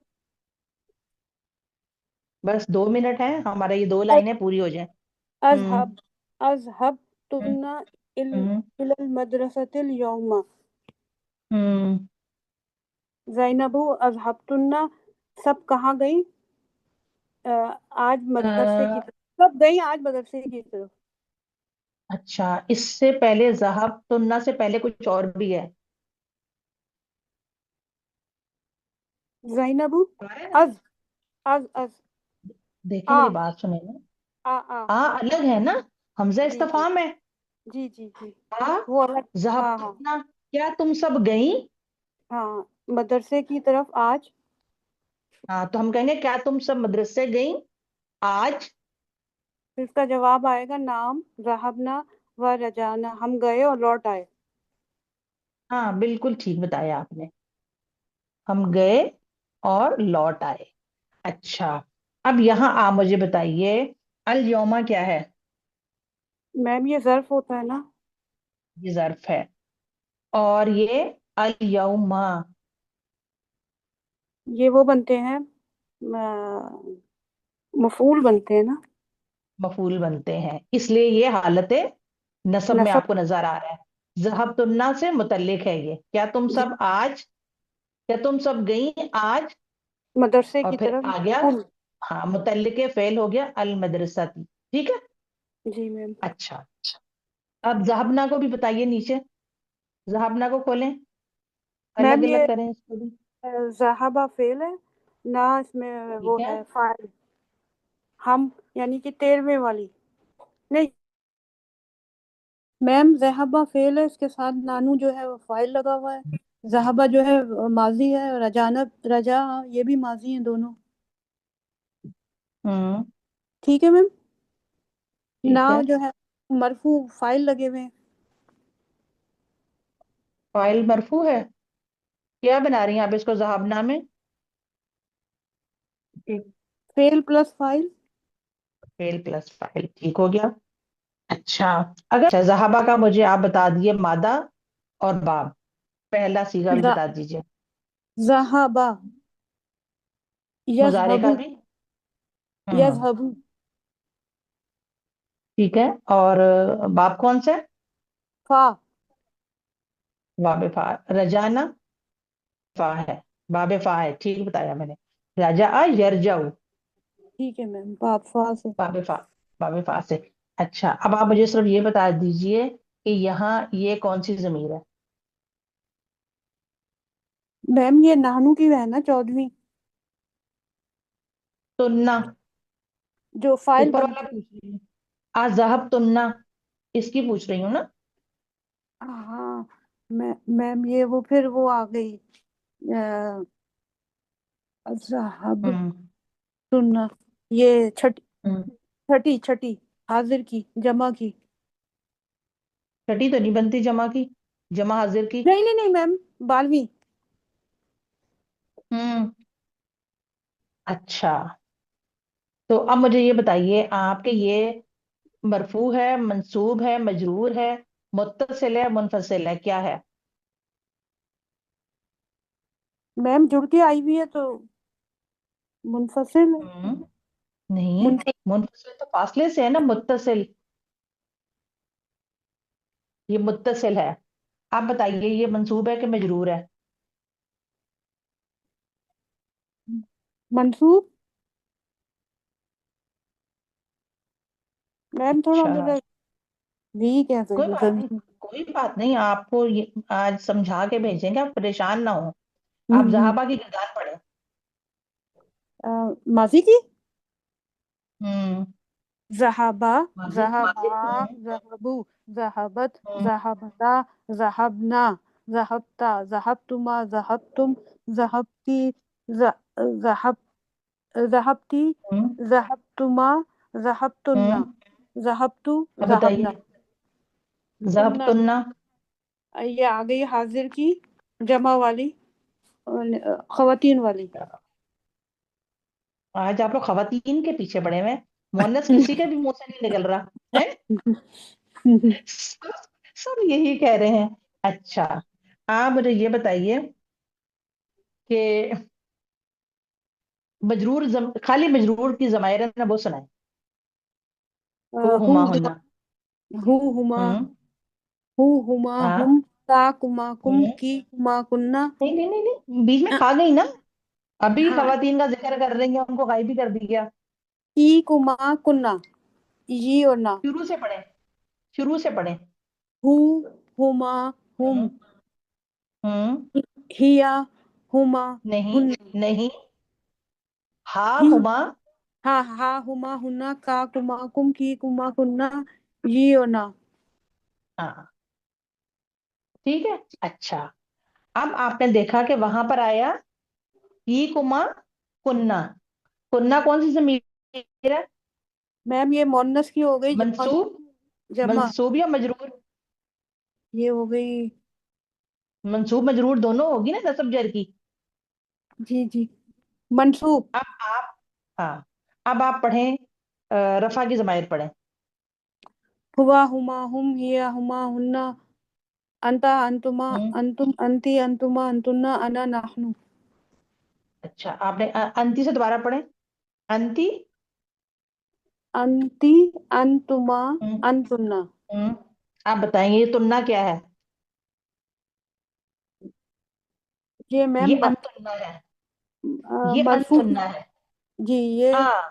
बस 2 मिनट है हमारा, ये 2 लाइनें पूरी हो जाए। हम्म। अजहब अजहब हम्म। तुन्ना हम्म। इलल मदरसतिल यौमा। हम्म। ज़ैनबू अजहब तुन्ना, सब कहाँ गई? आज मदरसे की अ, तरफ, सब गई आज मदरसे की तरफ। अच्छा, इससे पहले जहाब तुन्ना से पहले कुछ और भी है। ज़ैनबू आ रहा है ना? अज अज अज देखिए आ मेरी बात सुने ना। आ अलग है ना, हमजा जी जी इस्तफाम है। जी जी जी। आ वो अलग। जहाब हाँ हाँ तुन्ना, क्या तुम सब गई? हाँ, मदरसे की तरफ आज। हाँ, तो हम कहेंगे क्या तुम सब मदरसे गई आज? फिर इसका जवाब आएगा नाम ज़हबना व रजाना, हम गए और लौट आए। हाँ बिल्कुल ठीक बताया आपने, हम गए और लौट आए। अच्छा, अब यहाँ आ मुझे बताइए, अल यौमा क्या है? मैम ये ज़र्फ होता है ना। ये ज़र्फ है। और ये अल यौमा ये वो बनते हैं, मफूल बनते हैं ना। मफूल बनते हैं, इसलिए ये हालत नसब में नसब। आपको नजर आ रहा है। ज़हबतुन्ना से मुतल्लिक है ये, क्या तुम जी, सब आज, क्या तुम सब गई आज। मदरसे और की फिर तरफ आ गया, मफूल। हाँ मुतल्लिक फेल हो गया अल मदरसा थी। ठीक है। जी मैम। अच्छा, अब जहाबना को भी बताइए नीचे, जहाबना को खोलें, अलग मैम ये अलग करें इसको भी। ज़हाबा फेल है ना, इसमें वो ठीक है। है फाइल। हम यानी कि 13वें वाली। नहीं मैम, ज़हाबा फेल है, इसके साथ नानू जो है वो फाइल लगा हुआ है। ज़हाबा जो है वो माजी है, और रजाना रजा ये भी माजी है दोनों। हम्म। ठीक है मैम। ना ठीक है। जो है मरफू फाइल लगे हुए हैं। फाइल मरफू है, क्या बना रही हैं आप इसको जहाबना में? Fail plus file. Fail plus file, ठीक हो गया। अच्छा, अगर अच्छा, जहाबा का मुझे आप बता दिए मादा और बाब, पहला सीगा भी ज- बता दीजिए। ज़हाबा मुजारे का यज़हबू भी। हम्म। यज़हबू। ठीक है, और बाब कौन सा है? फा। बाबे फा। रजाना फा है, बाबे फा है, ठीक बताया मैंने। राजा आ यरजाऊ, ठीक है मैम, बाप फा से। बाबे फा, बाबे फा से। अच्छा, अब आप मुझे सिर्फ ये बता दीजिए कि यहाँ ये कौन सी जमीर है? मैम ये नानू की है ना 14वीं, तुन्ना, जो फाइल ऊपर वाला बनती। पूछ रही हूँ। आज जहब तुन्ना, इसकी पूछ रही हूँ ना। हाँ मैम, ये वो फिर वो आ गई ज़हब हम्म तुन्ना, ये हम्म। छठी छठी हाजिर की, जमा की। छठी तो नहीं बनती जमा की, जमा हाजिर की। नहीं नहीं नहीं मैम, 12वीं। हम्म। अच्छा, तो अब मुझे ये बताइए आपके ये मरफू है, मंसूब है, मजरूर है, मुत्तसिल है, मुनफसिल है, क्या है? मैम जुड़ के आई हुई है तो मुनफसिल है। नहीं, मुन, मुनफसिल तो फासले से है ना, मुत्तसिल, ये मुत्तसिल है। आप बताइए ये मंसूब है कि मजरूर है? मंसूब। मैम थोड़ा अच्छा, मेरा वीक है कोई फिर बात नहीं, कोई बात नहीं, आपको ये आज समझा के भेजेंगे, आप परेशान ना हो। आप हम्म, जहाबा की किरदार पढ़े। माजी की। हम्म। ज़हाबा, माजिद ज़हाबा, माजिद। ज़हबू, ज़हबत, हम्म ज़हबता, ज़हबना, ज़हबता, ज़हबतुमा, ज़हबतुम, ज़हबती, ज़हब, ज़हबती, हम्म ज़हबतुमा, ज़हबतुन्ना, हम्म। अब ज़हबतु, ज़हबना, बताइए, तुन्ना। ज़हबतुन्ना। ये आ गई हाजिर की, जमा वाली, खवातीन वाली। आज आप लोग खवातीन के पीछे पड़े हुए हैं, मुअन्नस किसी के भी मुंह से नहीं निकल रहा है। सब सब यही कह रहे हैं। अच्छा, आप मुझे ये बताइए कि खाली मजरूर की जमायर है ना, वो सुनाए। हो हु हुमा हुमा, हुन्ना। Who Huma, hmm. Who Huma हाँ। हुम, ता कुमा कुम, हम्म। की कुमा कुन्ना। नहीं नहीं नहीं नहीं, बीच में खा गई ना, अभी हाँ, खवातीन का जिक्र कर रही हैं, उनको गायब भी कर दिया। की कुमा कुन्ना, ये और ना। शुरू से पढ़े, शुरू से पढ़े। हु हुमा हुम, हम्म हम्म। हिया हुमा नहीं हुन्ना, नहीं, हा ही, हुमा। हाँ हा हुमा हुन्ना, का कुमा कुम, की कुमा कुन्ना, ये और ना। हाँ, ठीक है। अच्छा, अब आपने देखा कि वहां पर आया ही कुमा कुन्ना। कुन्ना कौन सी जमीर है? मैम ये मोन्नस की हो गई, जमा की, मंसूब, जमा। मंसूब या मजरूर? ये हो गई, मंसूब मजरूर दोनों होगी ना नस्ब जर की। जी जी, मंसूब। अब आप, हाँ, अब आप पढ़ें, रफा की जमायर पढ़ें। हुआ हुमा हुम, हिया हुमा हुन्ना, अंता अंतुमा, हम्म। अंतुम अंती, अंतुमा अंतुन्ना, अना नाहनु। अच्छा, आपने अंती से दोबारा पढ़ें, अंती। अंती, अंतुमा, हम्म अंतुन्ना। हम्म। आप बताएंगे ये तुन्ना क्या है? ये ये मैम अनतुन्ना है, ये मरफू की, अनतुन्ना है। जी ये, हाँ,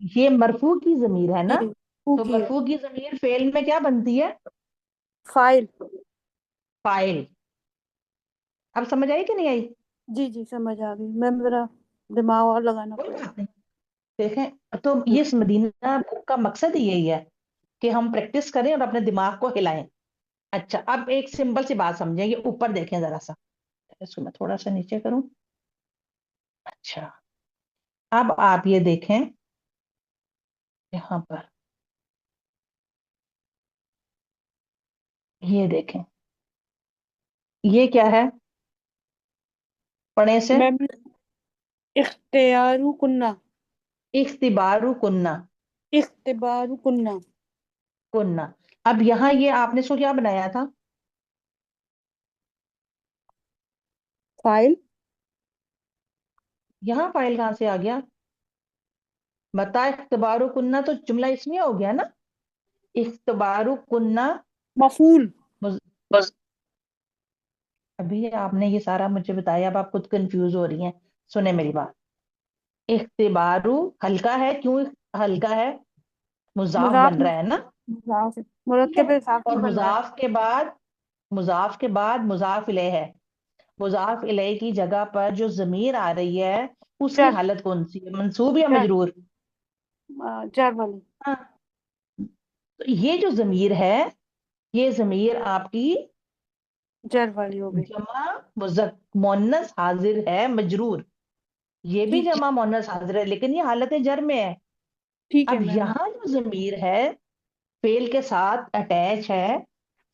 ये मरफू की जमीर है जी ना। मरफू तो की है। मरफू की जमीर फेल में क्या बनती है? फाइल। फाइल। अब समझ आई कि नहीं आई? जी जी समझ आ गई मैम, जरा दिमाग और लगाना कोई पड़ेगा। बात नहीं, देखें, तो ये इस मदीना बुक का मकसद ही यही है कि हम प्रैक्टिस करें और अपने दिमाग को हिलाएं। अच्छा, अब एक सिंपल सी बात समझें, ये ऊपर देखें जरा सा, इसको मैं थोड़ा सा नीचे करूं। अच्छा, अब आप ये देखें, यहाँ पर ये देखें, ये क्या है? पढ़े से, मैम इख्तियारु कुन्ना, इख्तिबारु कुन्ना, इख्तिबारु कुन्ना। कुन्ना। अब यहाँ ये आपने इसको क्या बनाया था? फाइल। यहाँ फाइल कहाँ से आ गया? बता, इख्तिबारु कुन्ना तो जुमला इसमें हो गया ना, इख्तिबारु कुन्ना। मफूल। मुज- अभी आपने ये सारा मुझे बताया, अब आप खुद कंफ्यूज हो रही हैं। सुने मेरी बात, इख्तिबारु हल्का है, क्यों हल्का है? मुजाफ मुजाफ, बन रहा है ना, मुजाफ, ठीक है। मुरक्कब इजाफी और बन रहा है। मुजाफ के बाद मुजाफ इलैह है। मुजाफ इलैह की जगह पर जो जमीर आ रही है, उसकी जर, हालत कौन सी है, मंसूब या जर, मजरूर? जर वाली। हाँ, तो ये जो जमीर है, ये जमीर आपकी जर वाली हो गई। जमा मुन्नस हाजिर है, मजरूर। یہ بھی ٹھیک جمع مؤنث حاضر ہے لیکن یہ حالت جر میں ہے. ٹھیک ہے اب میم. یہاں جو ضمیر ہے فعل کے ساتھ اٹیچ ہے،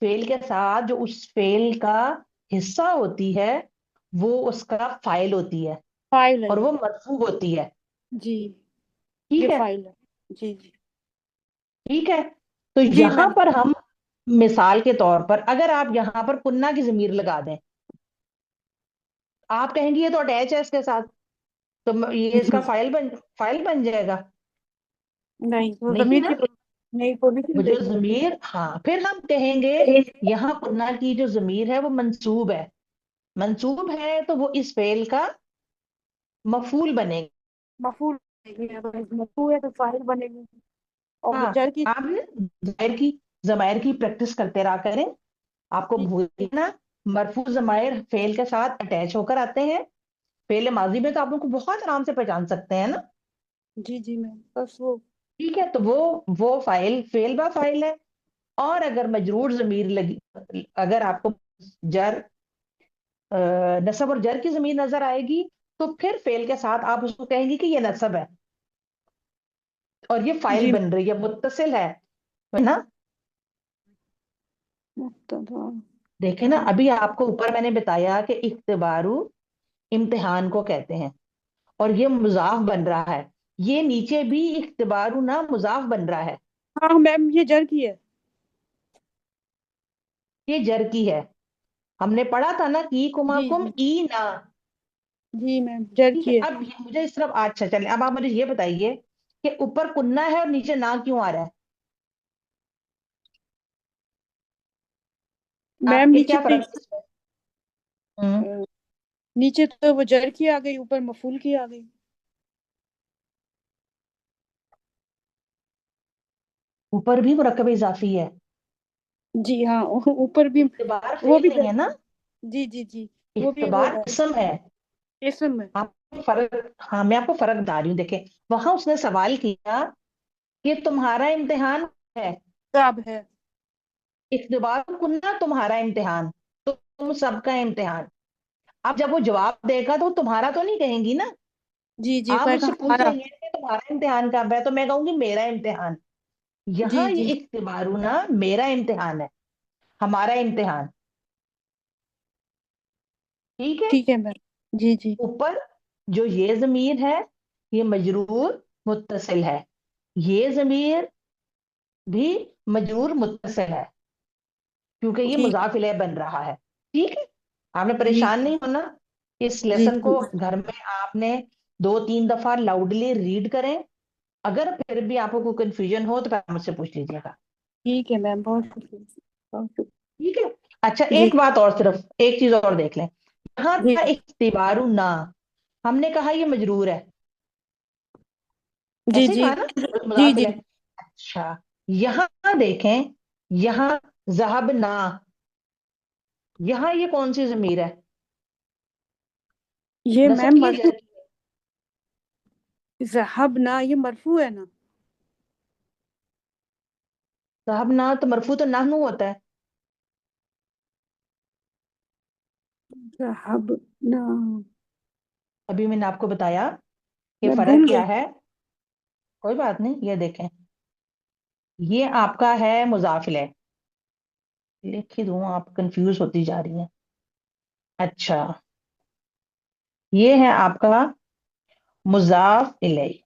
فعل کے ساتھ جو اس فعل کا حصہ ہوتی ہے وہ اس کا فاعل ہوتی ہے فائل ہے اور یہ. وہ مرفوع ہوتی ہے. جی ٹھیک یہ ہے، فائل ہے. جی جی ٹھیک ہے. تو جی یہاں میم. پر ہم مثال کے طور پر اگر آپ یہاں پر کنہ کی ضمیر لگا دیں، آپ کہیں گے یہ تو اٹیچ ہے اس کے ساتھ، تو یہ اس کا فائل بن جائے گا. نہیں وہ نہیں ضمیر نا، کی نہیں پوزیشن وہ جو دیکھیں. ضمیر، ہاں پھر ہم کہیں گے یہاں کنہ کی جو ضمیر ہے وہ منصوب ہے. منصوب ہے تو وہ اس فعل کا مفعول بنے گا. مفعول بنے گی. اگر مفعول ہے تو فاعل بنے گی. اور وہ ہاں، جر کی. آپ نے ضمائر کی پریکٹس کرتے رہا کریں، آپ کو بھولنا. مرفوع ضمائر فعل کے ساتھ اٹیچ ہو کر آتے ہیں. فعل ماضی میں تو آپ ان کو بہت آرام سے پہچان سکتے ہیں نا. جی جی میم. بس وہ ٹھیک ہے، تو وہ فعل با فاعل ہے. اور اگر مجرور ضمیر لگی، اگر آپ کو جر نصب اور جر کی ضمیر نظر آئے گی تو پھر فعل کے ساتھ آپ اس کو کہیں گی کہ یہ نصب ہے اور یہ فائل جی بن رہی ہے، متصل ہے نا. مبتدا. دیکھیں نا، ابھی آپ کو اوپر میں نے بتایا کہ اختبارو امتحان کو کہتے ہیں اور یہ مضاف بن رہا ہے. یہ نیچے بھی اختبارو نہ مضاف بن رہا ہے. ہاں میم یہ جر کی ہے. یہ جر کی ہے. ہم نے پڑھا تھا نا کی کما جی کم جی ای نا. جی میم جر ٹھیک ہے، کی ہے. اب مجھے اس طرف اچھا چلیں، اب آپ مجھے یہ بتائیے کہ اوپر کنہ ہے اور نیچے نہ کیوں آ رہا ہے؟ میم آپ کے نیچے کیا فرق ہے اس میں؟ نیچے تو وہ جر کی آ گئی، اوپر مفعول کی آ گئی. اوپر بھی مرکب اضافی ہے. جی ہاں اوپر بھی اختبار وہ فعل بھی نہیں ہے نا، جی جی جی وہ بھی وہ اختبار ہے اسم ہے. اسم ہے. آپ کو فرق، ہاں میں آپ کو فرق بتا رہی ہوں. دیکھیں وہاں اس نے سوال کیا کہ تمہارا امتحان ہے، کب ہے. اختبار کنہ تمہارا امتحان، تو تم سب کا امتحان. اب جب وہ جواب دے گا تو تمہارا تو نہیں کہیں گی نا. جی جی آپ کہے مجھ گا سے ہمارا. پوچھیں گے کہ تمہارا امتحان کب ہے تو میں کہوں گی میرا امتحان. جی یہاں جی یہ اختبارنا میرا امتحان ہے، ہمارا امتحان. ٹھیک ہے. ٹھیک ہے میم. جی جی اوپر جو یہ ضمیر ہے یہ مجرور متصل ہے، یہ ضمیر بھی مجرور متصل ہے کیونکہ یہ ٹھیک. مضاف الیہ بن رہا ہے. ٹھیک ہے، آپ نے جی پریشان نہیں ہونا. اس جی لیسن جی کو گھر میں آپ نے 2-3 دفعہ لاؤڈلی ریڈ کریں. اگر پھر بھی آپ کو کوئی کنفیوژن ہو تو مجھ سے پوچھ لیجیے گا. ٹھیک ہے میم. بہت شکریہ. بہت شکریہ. ٹھیک ہے. اچھا جی ایک بات اور، صرف ایک چیز اور دیکھ لیں. یہاں جی تھا اختبار نہ، ہم نے کہا یہ مجرور ہے، جی ایسے ہی جی کہا نا، جی مضاف جی الیہ. اچھا یہاں دیکھیں، یہاں ذهب نہ، یہاں یہ کون سی ضمیر ہے؟ یہ نصب میم کی مرفوع. جائے. ذهب نا یہ مرفوع ہے نا. ذهب نہ تو مرفوع تو نحن ہوتا ہے. ذهب نا ابھی میں نے آپ کو بتایا کہ میں بھول فرق گئی. کیا ہے. کوئی بات نہیں، یہ دیکھیں یہ آپ کا ہے مضاف الیہ. لکھ ہی دوں، آپ کنفیوز ہوتی جا رہی ہیں. اچھا یہ ہے آپ کا مضاف الیہ.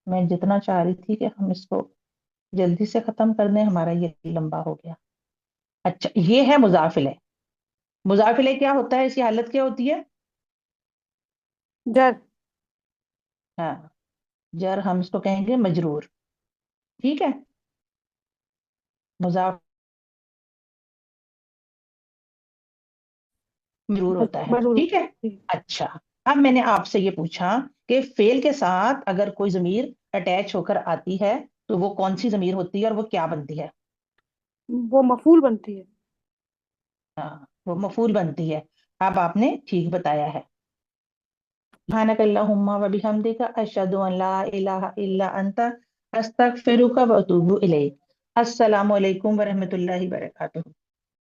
میں جتنا چاہ رہی تھی کہ ہم اس کو جلدی سے ختم کر دیں، ہمارا یہ لمبا ہو گیا. اچھا یہ ہے مضاف الیہ. مضاف الیہ کیا ہوتا ہے، اس کی حالت کیا ہوتی ہے؟ جر. ہاں جر، ہم اس کو کہیں گے مجرور. ٹھیک ہے، مضاف مجرور ہوتا ہے. ضرور. ٹھیک ہے. اچھا اب میں نے آپ سے یہ پوچھا کہ فعل کے ساتھ اگر کوئی ضمیر اٹیچ ہو کر آتی ہے تو وہ کون سی ضمیر ہوتی ہے اور وہ کیا بنتی ہے؟ وہ مفعول بنتی ہے. ہاں وہ مفعول بنتی ہے. اب آپ نے ٹھیک بتایا ہے. سبحانک اللہم و بحمدک اشہد ان لا الہ الا انت استغفرک و اتوب الیک. السلام علیکم ورحمۃ اللہ وبرکاتہ.